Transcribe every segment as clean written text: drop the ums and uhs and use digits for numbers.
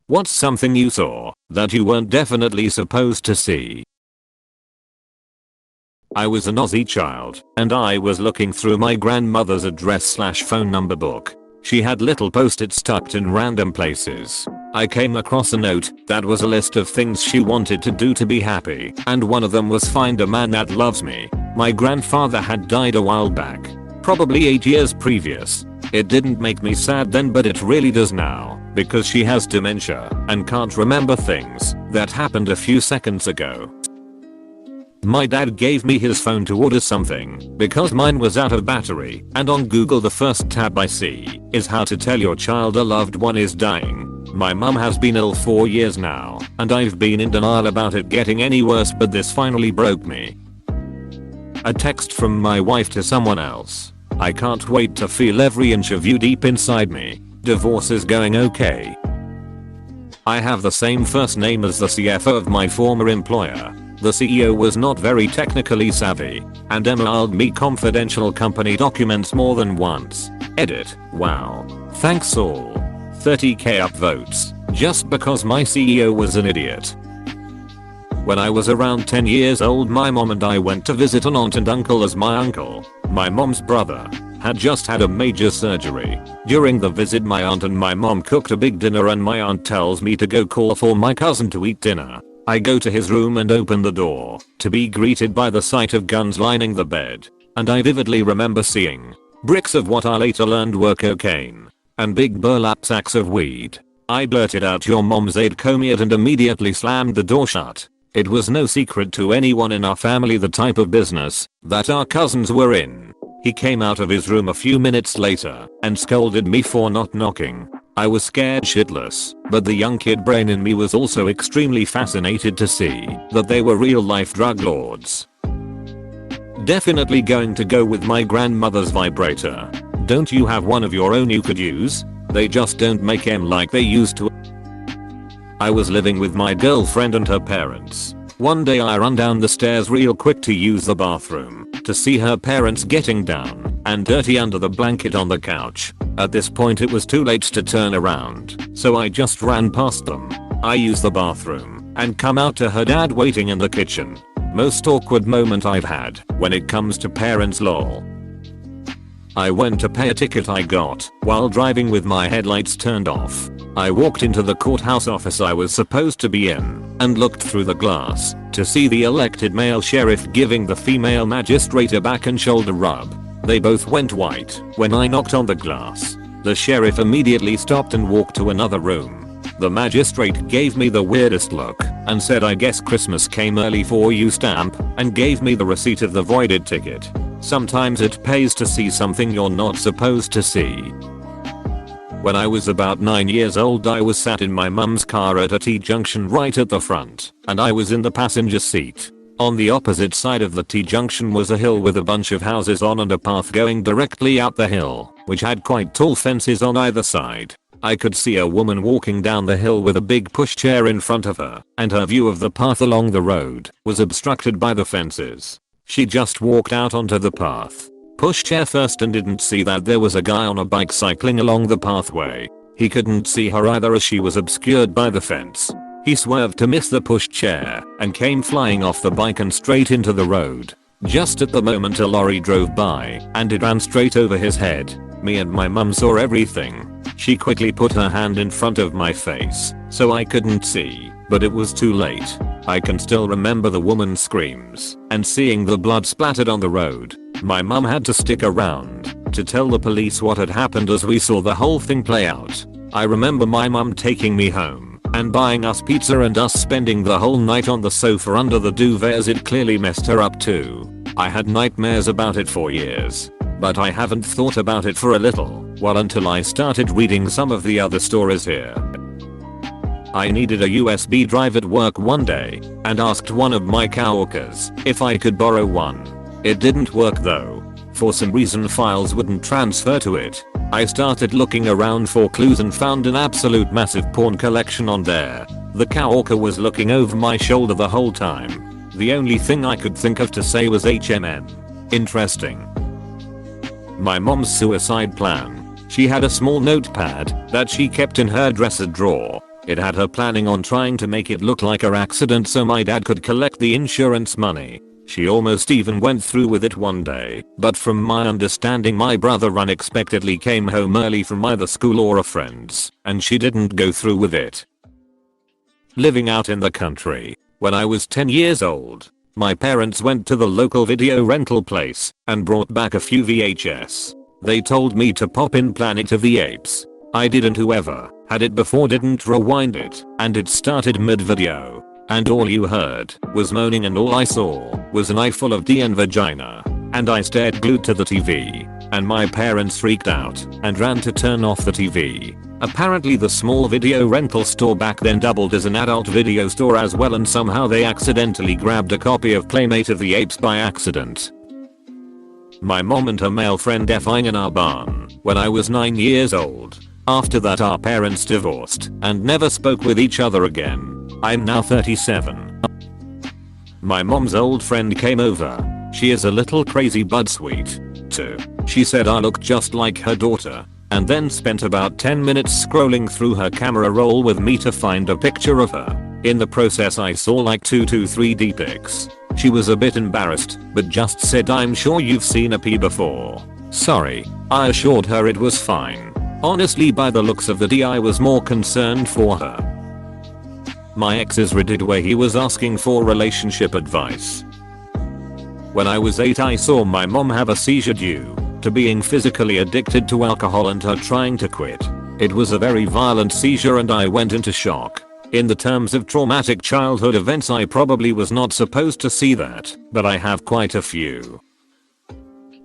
What's something you saw that you weren't definitely supposed to see? I was an Aussie child, and I was looking through my grandmother's address/phone number book. She had little post-its tucked in random places. I came across a note that was a list of things she wanted to do to be happy, and one of them was find a man that loves me. My grandfather had died a while back, probably 8 years previous. It didn't make me sad then, but it really does now, because she has dementia and can't remember things that happened a few seconds ago. My dad gave me his phone to order something because mine was out of battery, and on Google the first tab I see is how to tell your child a loved one is dying. My mum has been ill for years now, and I've been in denial about it getting any worse, but this finally broke me. A text from my wife to someone else. I can't wait to feel every inch of you deep inside me. Divorce is going okay. I have the same first name as the CFO of my former employer. The CEO was not very technically savvy and emailed me confidential company documents more than once. Edit. Wow. Thanks all. 30k upvotes just because my CEO was an idiot. When I was around 10 years old, my mom and I went to visit an aunt and uncle, as my uncle, my mom's brother, had just had a major surgery. During the visit, my aunt and my mom cooked a big dinner, and my aunt tells me to go call for my cousin to eat dinner. I go to his room and open the door to be greeted by the sight of guns lining the bed, and I vividly remember seeing bricks of what I later learned were cocaine and big burlap sacks of weed. I blurted out, "Your mom's aide comiad," and immediately slammed the door shut. It was no secret to anyone in our family the type of business that our cousins were in. He came out of his room a few minutes later and scolded me for not knocking. I was scared shitless, but the young kid brain in me was also extremely fascinated to see that they were real life drug lords. Definitely going to go with my grandmother's vibrator. Don't you have one of your own you could use? They just don't make them like they used to. I was living with my girlfriend and her parents. One day I run down the stairs real quick to use the bathroom to see her parents getting down and dirty under the blanket on the couch. At this point it was too late to turn around, so I just ran past them. I use the bathroom and come out to her dad waiting in the kitchen. Most awkward moment I've had when it comes to parents, lol. I went to pay a ticket I got while driving with my headlights turned off. I walked into the courthouse office I was supposed to be in and looked through the glass to see the elected male sheriff giving the female magistrate a back and shoulder rub. They both went white when I knocked on the glass. The sheriff immediately stopped and walked to another room. The magistrate gave me the weirdest look and said, "I guess Christmas came early for you" stamp, and gave me the receipt of the voided ticket. Sometimes it pays to see something you're not supposed to see. When I was about 9 years old, I was sat in my mum's car at a T-junction right at the front, and I was in the passenger seat. On the opposite side of the T-junction was a hill with a bunch of houses on and a path going directly up the hill, which had quite tall fences on either side. I could see a woman walking down the hill with a big pushchair in front of her, and her view of the path along the road was obstructed by the fences. She just walked out onto the path, pushchair first, and didn't see that there was a guy on a bike cycling along the pathway. He couldn't see her either as she was obscured by the fence. He swerved to miss the pushchair and came flying off the bike and straight into the road. Just at the moment a lorry drove by and it ran straight over his head. Me and my mum saw everything. She quickly put her hand in front of my face so I couldn't see, but it was too late. I can still remember the woman's screams and seeing the blood splattered on the road. My mum had to stick around to tell the police what had happened as we saw the whole thing play out. I remember my mum taking me home and buying us pizza and us spending the whole night on the sofa under the duvet, as it clearly messed her up too. I had nightmares about it for years, but I haven't thought about it for a little while until I started reading some of the other stories here. I needed a USB drive at work one day and asked one of my coworkers if I could borrow one. It didn't work though. For some reason files wouldn't transfer to it. I started looking around for clues and found an absolute massive porn collection on there. The coworker was looking over my shoulder the whole time. The only thing I could think of to say was HMM. Interesting. My mom's suicide plan. She had a small notepad that she kept in her dresser drawer. It had her planning on trying to make it look like her accident so my dad could collect the insurance money. She almost even went through with it one day, but from my understanding my brother unexpectedly came home early from either school or a friend's, and she didn't go through with it. Living out in the country. When I was 10 years old, my parents went to the local video rental place and brought back a few VHS. They told me to pop in Planet of the Apes. I didn't. Whoever had it before didn't rewind it, and it started mid-video. And all you heard was moaning, and all I saw was an eye full of D and vagina. And I stared glued to the TV, and my parents freaked out and ran to turn off the TV. Apparently the small video rental store back then doubled as an adult video store as well, and somehow they accidentally grabbed a copy of Playmate of the Apes by accident. My mom and her male friend F-ing in our barn when I was 9 years old. After that our parents divorced and never spoke with each other again. I'm now 37. My mom's old friend came over. She is a little crazy but sweet too. She said I look just like her daughter, and then spent about 10 minutes scrolling through her camera roll with me to find a picture of her. In the process I saw like 2 to 3 pics. She was a bit embarrassed, but just said I'm sure you've seen a pee before. Sorry, I assured her it was fine. Honestly by the looks of the D I was more concerned for her. My ex's Reddit where he was asking for relationship advice. When I was 8 I saw my mom have a seizure due to being physically addicted to alcohol and her trying to quit. It was a very violent seizure and I went into shock. In the terms of traumatic childhood events I probably was not supposed to see that, but I have quite a few.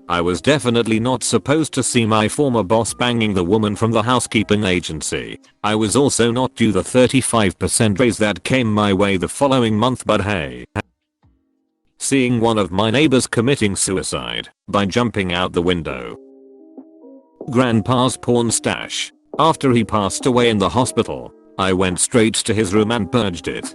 I was definitely not supposed to see my former boss banging the woman from the housekeeping agency. I was also not due the 35% raise that came my way the following month, but hey. Seeing one of my neighbors committing suicide by jumping out the window. Grandpa's porn stash. After he passed away in the hospital, I went straight to his room and purged it.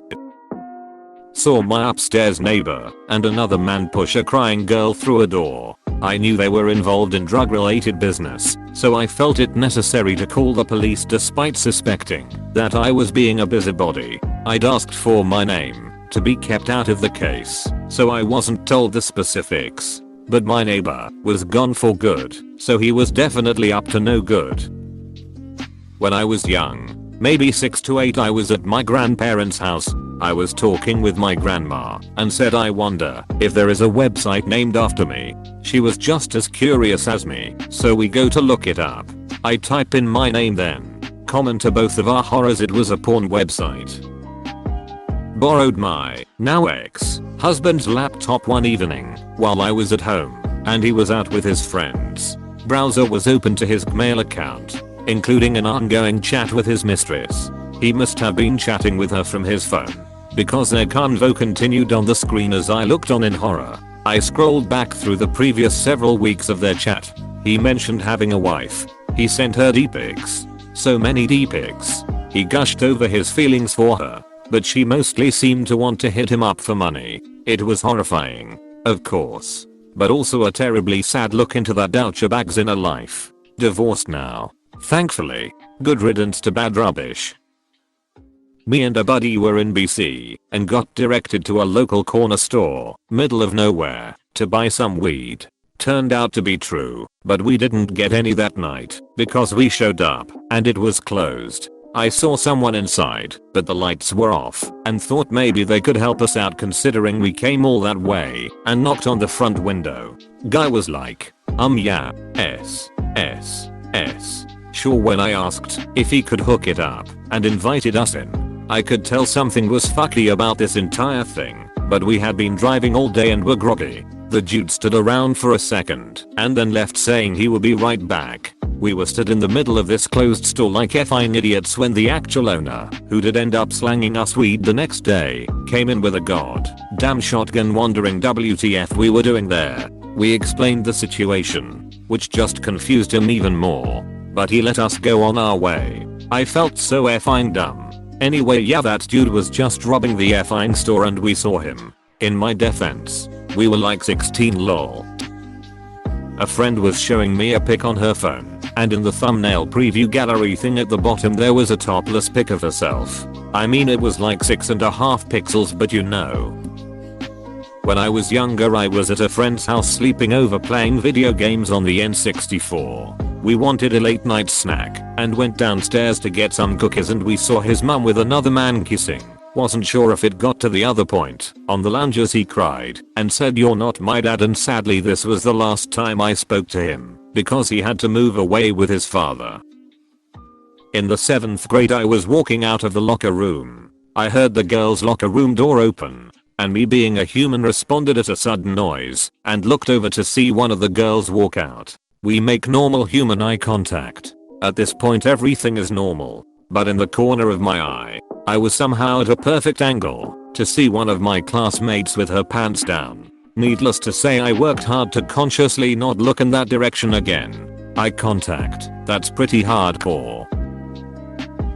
Saw my upstairs neighbor and another man push a crying girl through a door. I knew they were involved in drug-related business, so I felt it necessary to call the police despite suspecting that I was being a busybody. I'd asked for my name to be kept out of the case, so I wasn't told the specifics. But my neighbor was gone for good, so he was definitely up to no good. When I was young, maybe 6 to 8, I was at my grandparents' house. I was talking with my grandma and said I wonder if there is a website named after me. She was just as curious as me, so we go to look it up. I type in my name then. Common to both of our horrors, it was a porn website. Borrowed my now ex-husband's laptop one evening while I was at home and he was out with his friends. Browser was open to his Gmail account, including an ongoing chat with his mistress. He must have been chatting with her from his phone, because their convo continued on the screen as I looked on in horror. I scrolled back through the previous several weeks of their chat. He mentioned having a wife. He sent her D-pics. So many D-pics. He gushed over his feelings for her, but she mostly seemed to want to hit him up for money. It was horrifying, of course, but also a terribly sad look into that douchebag's inner life. Divorced now, thankfully. Good riddance to bad rubbish. Me and a buddy were in BC and got directed to a local corner store, middle of nowhere, to buy some weed. Turned out to be true, but we didn't get any that night because we showed up and it was closed. I saw someone inside, but the lights were off and thought maybe they could help us out considering we came all that way, and knocked on the front window. Guy was like, yeah, sure when I asked if he could hook it up and invited us in. I could tell something was fucky about this entire thing, but we had been driving all day and were groggy. The dude stood around for a second and then left saying he would be right back. We were stood in the middle of this closed store like effing idiots when the actual owner, who did end up slanging us weed the next day, came in with a goddamn shotgun, wondering WTF we were doing there. We explained the situation, which just confused him even more, but he let us go on our way. I felt so effing dumb. Anyway, yeah, that dude was just robbing the effing store and we saw him. In my defense, we were like 16 lol. A friend was showing me a pic on her phone and in the thumbnail preview gallery thing at the bottom there was a topless pic of herself. I mean it was like 6.5 pixels, but you know. When I was younger I was at a friend's house sleeping over playing video games on the N64. We wanted a late night snack and went downstairs to get some cookies and we saw his mum with another man kissing. Wasn't sure if it got to the other point. On the lounge as he cried and said, "You're not my dad," and sadly this was the last time I spoke to him because he had to move away with his father. In the 7th grade I was walking out of the locker room. I heard the girls' locker room door open and me being a human responded at a sudden noise and looked over to see one of the girls walk out. We make normal human eye contact. At this point everything is normal, but in the corner of my eye, I was somehow at a perfect angle to see one of my classmates with her pants down. Needless to say I worked hard to consciously not look in that direction again. Eye contact, that's pretty hardcore.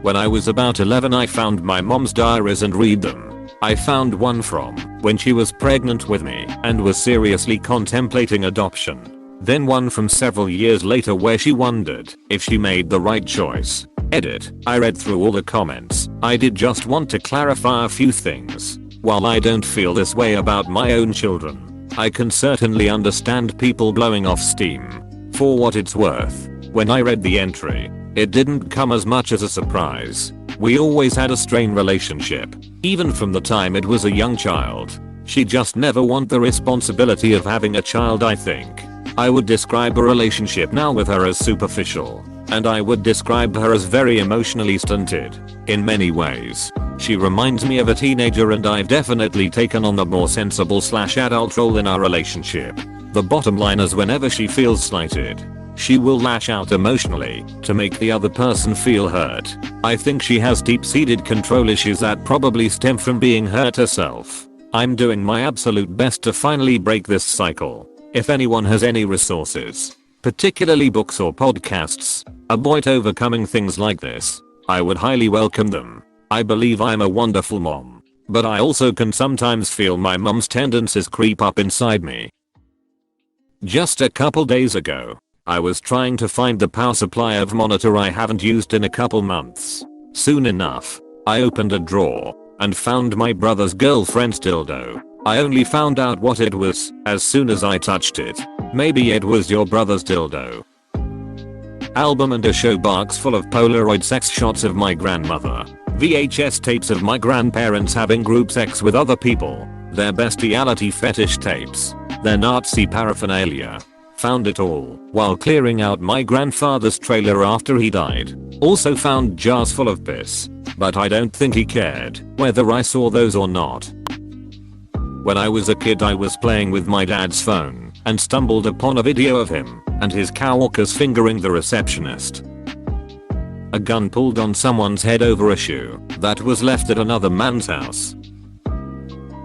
When I was about 11 I found my mom's diaries and read them. I found one from when she was pregnant with me and was seriously contemplating adoption. Then one from several years later where she wondered if she made the right choice. Edit. I read through all the comments. I did just want to clarify a few things. While I don't feel this way about my own children, I can certainly understand people blowing off steam. For what it's worth, when I read the entry, it didn't come as much as a surprise. We always had a strained relationship, even from the time it was a young child. She just never want the responsibility of having a child, I think. I would describe a relationship now with her as superficial, and I would describe her as very emotionally stunted. In many ways, she reminds me of a teenager and I've definitely taken on the more sensible/adult role in our relationship. The bottom line is whenever she feels slighted, she will lash out emotionally to make the other person feel hurt. I think she has deep-seated control issues that probably stem from being hurt herself. I'm doing my absolute best to finally break this cycle. If anyone has any resources, particularly books or podcasts, about overcoming things like this, I would highly welcome them. I believe I'm a wonderful mom, but I also can sometimes feel my mom's tendencies creep up inside me. Just a couple days ago, I was trying to find the power supply of monitor I haven't used in a couple months. Soon enough, I opened a drawer and found my brother's girlfriend's dildo. I only found out what it was as soon as I touched it. Maybe it was your brother's dildo. Album and a showbox full of Polaroid sex shots of my grandmother. VHS tapes of my grandparents having group sex with other people. Their bestiality fetish tapes. Their Nazi paraphernalia. Found it all while clearing out my grandfather's trailer after he died. Also found jars full of piss, but I don't think he cared whether I saw those or not. When I was a kid I was playing with my dad's phone and stumbled upon a video of him and his coworkers fingering the receptionist. A gun pulled on someone's head over a shoe that was left at another man's house.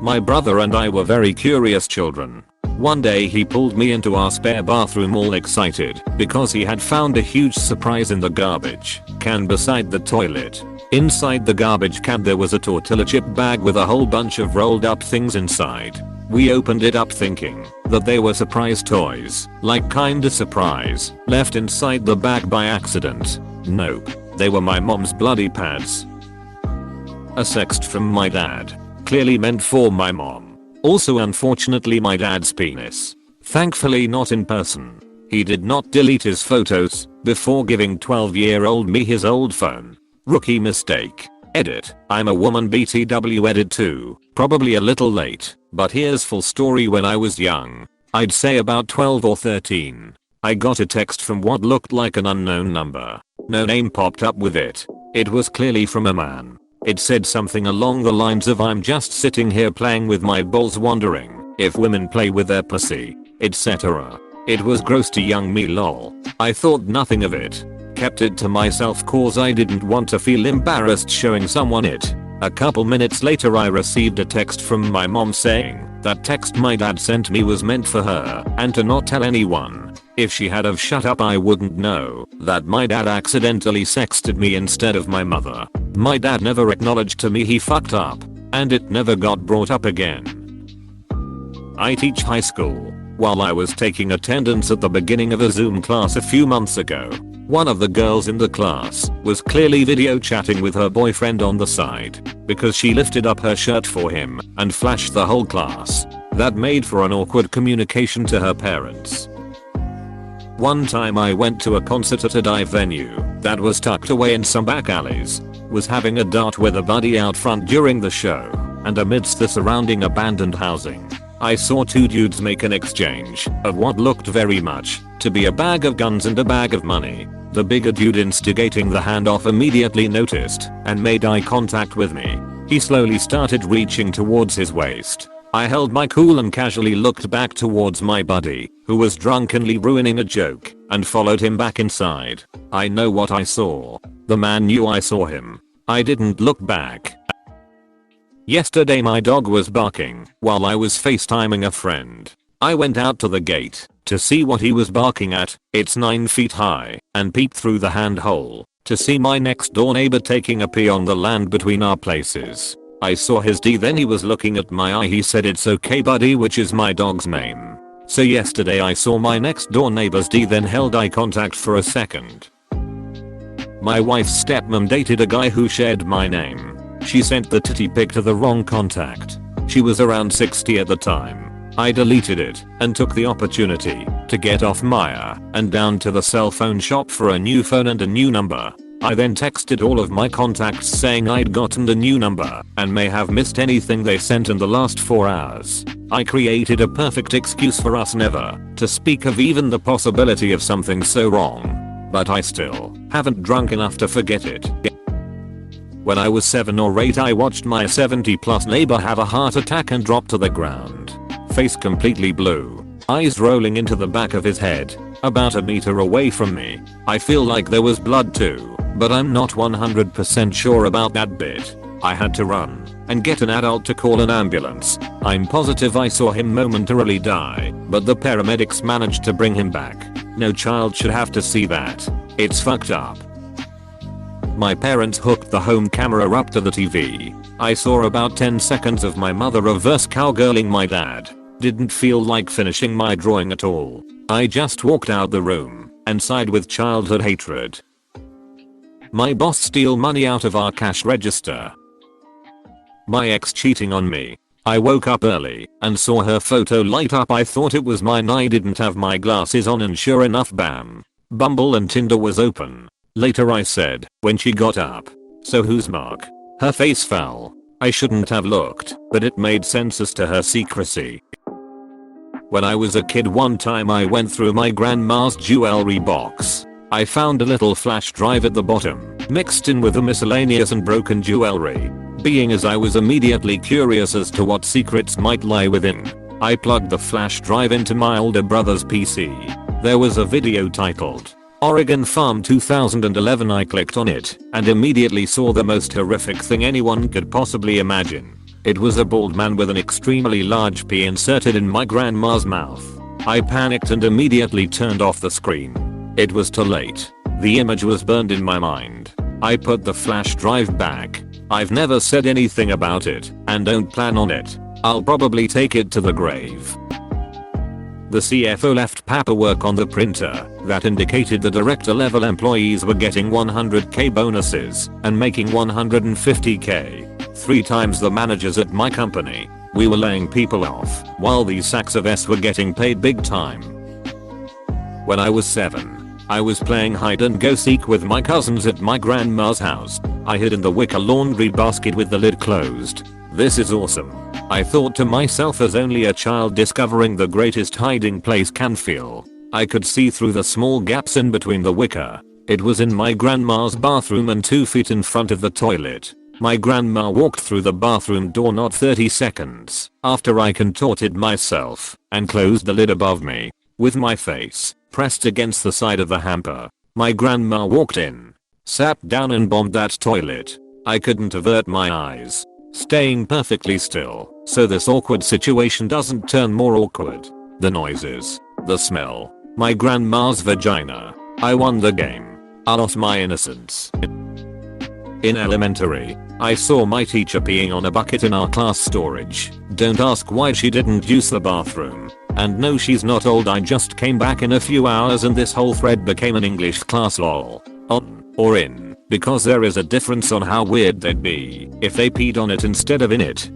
My brother and I were very curious children. One day he pulled me into our spare bathroom all excited because he had found a huge surprise in the garbage can beside the toilet. Inside the garbage can there was a tortilla chip bag with a whole bunch of rolled up things inside. We opened it up thinking that they were surprise toys, like kinda surprise, left inside the bag by accident. Nope, they were my mom's bloody pads. A sext from my dad, clearly meant for my mom. Also unfortunately my dad's penis. Thankfully not in person. He did not delete his photos before giving 12-year-old me his old phone. Rookie mistake. Edit. I'm a woman BTW edit too. Probably a little late, but here's full story. When I was young, I'd say about 12 or 13, I got a text from what looked like an unknown number. No name popped up with it. It was clearly from a man. It said something along the lines of, "I'm just sitting here playing with my balls wondering if women play with their pussy," etc. It was gross to young me lol. I thought nothing of it. Kept it to myself cause I didn't want to feel embarrassed showing someone it. A couple minutes later I received a text from my mom saying that text my dad sent me was meant for her and to not tell anyone. If she had have shut up I wouldn't know that my dad accidentally sexted me instead of my mother. My dad never acknowledged to me he fucked up, and it never got brought up again. I teach high school. While I was taking attendance at the beginning of a Zoom class a few months ago, One of the girls in the class was clearly video chatting with her boyfriend on the side because she lifted up her shirt for him and flashed the whole class. That made for an awkward communication to her parents. One time I went to a concert at a dive venue that was tucked away in some back alleys, was having a dart with a buddy out front during the show, and amidst the surrounding abandoned housing, I saw two dudes make an exchange of what looked very much to be a bag of guns and a bag of money. The bigger dude instigating the handoff immediately noticed and made eye contact with me. He slowly started reaching towards his waist. I held my cool and casually looked back towards my buddy, who was drunkenly ruining a joke, and followed him back inside. I know what I saw. The man knew I saw him. I didn't look back. Yesterday my dog was barking while I was FaceTiming a friend. I went out to the gate to see what he was barking at. It's 9 feet high, and peeped through the handhole to see my next door neighbor taking a pee on the land between our places. I saw his D, then he was looking at my eye. He said, "It's okay buddy," which is my dog's name. So yesterday I saw my next door neighbor's D, then held eye contact for a second. My wife's stepmom dated a guy who shared my name. She sent the titty pic to the wrong contact. She was around 60 at the time. I deleted it and took the opportunity to get off Maya and down to the cell phone shop for a new phone and a new number. I then texted all of my contacts saying I'd gotten a new number and may have missed anything they sent in the last 4 hours. I created a perfect excuse for us never to speak of even the possibility of something so wrong. But I still haven't drunk enough to forget it. When I was 7 or 8 I watched my 70+ neighbor have a heart attack and drop to the ground. Face completely blue, eyes rolling into the back of his head, about a meter away from me. I feel like there was blood too, but I'm not 100% sure about that bit. I had to run and get an adult to call an ambulance. I'm positive I saw him momentarily die, but the paramedics managed to bring him back. No child should have to see that. It's fucked up. My parents hooked the home camera up to the TV. I saw about 10 seconds of my mother reverse cowgirling my dad. Didn't feel like finishing my drawing at all. I just walked out the room and sighed with childhood hatred. My boss steal money out of our cash register. My ex cheating on me. I woke up early and saw her photo light up. I thought it was mine. I didn't have my glasses on and sure enough, bam. Bumble and Tinder was open. Later I said, when she got up, "So who's Mark?" Her face fell. I shouldn't have looked, but it made sense as to her secrecy. When I was a kid one time I went through my grandma's jewelry box. I found a little flash drive at the bottom, mixed in with the miscellaneous and broken jewelry. Being as I was immediately curious as to what secrets might lie within, I plugged the flash drive into my older brother's PC. There was a video titled Oregon Farm 2011. I clicked on it and immediately saw the most horrific thing anyone could possibly imagine. It was a bald man with an extremely large pea inserted in my grandma's mouth. I panicked and immediately turned off the screen. It was too late. The image was burned in my mind. I put the flash drive back. I've never said anything about it and don't plan on it. I'll probably take it to the grave. The CFO left paperwork on the printer that indicated the director level employees were getting 100k bonuses and making 150k. 3 times the managers at my company. We were laying people off while these sacks of S were getting paid big time. When I was 7, I was playing hide and go seek with my cousins at my grandma's house. I hid in the wicker laundry basket with the lid closed. This is awesome, I thought to myself as only a child discovering the greatest hiding place can feel. I could see through the small gaps in between the wicker. It was in my grandma's bathroom and 2 feet in front of the toilet. My grandma walked through the bathroom door not 30 seconds after I contorted myself and closed the lid above me. With my face pressed against the side of the hamper, my grandma walked in, sat down and bombed that toilet. I couldn't avert my eyes, staying perfectly still so this awkward situation doesn't turn more awkward. The noises, the smell, my grandma's vagina. I won the game. I lost my innocence. In elementary, I saw my teacher peeing on a bucket in our class storage. Don't ask why she didn't use the bathroom. And no, she's not old, I just came back in a few hours and this whole thread became an English class lol. On or in, because there is a difference on how weird they'd be if they peed on it instead of in it.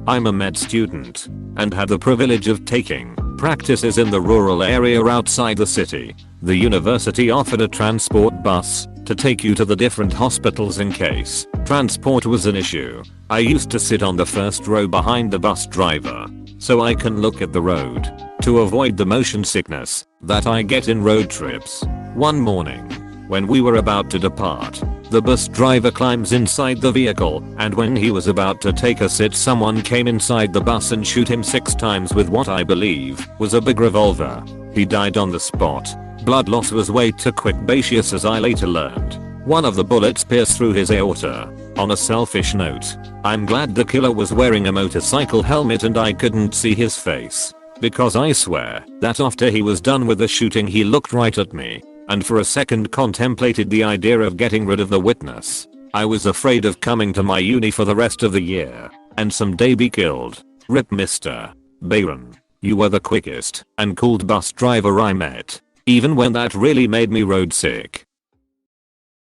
I'm a med student and had the privilege of taking practices in the rural area outside the city. The university offered a transport bus to take you to the different hospitals in case transport was an issue. I used to sit on the first row behind the bus driver so I can look at the road to avoid the motion sickness that I get in road trips. One morning, when we were about to depart, the bus driver climbs inside the vehicle, and when he was about to take a sit, someone came inside the bus and shoot him 6 times with what I believe was a big revolver. He died on the spot. Blood loss was way too quick-bacious, as I later learned. One of the bullets pierced through his aorta. On a selfish note, I'm glad the killer was wearing a motorcycle helmet and I couldn't see his face, because I swear that after he was done with the shooting he looked right at me and for a second contemplated the idea of getting rid of the witness. I was afraid of coming to my uni for the rest of the year and someday be killed. Rip Mr. Bayron. You were the quickest and coolest bus driver I met, even when that really made me road sick.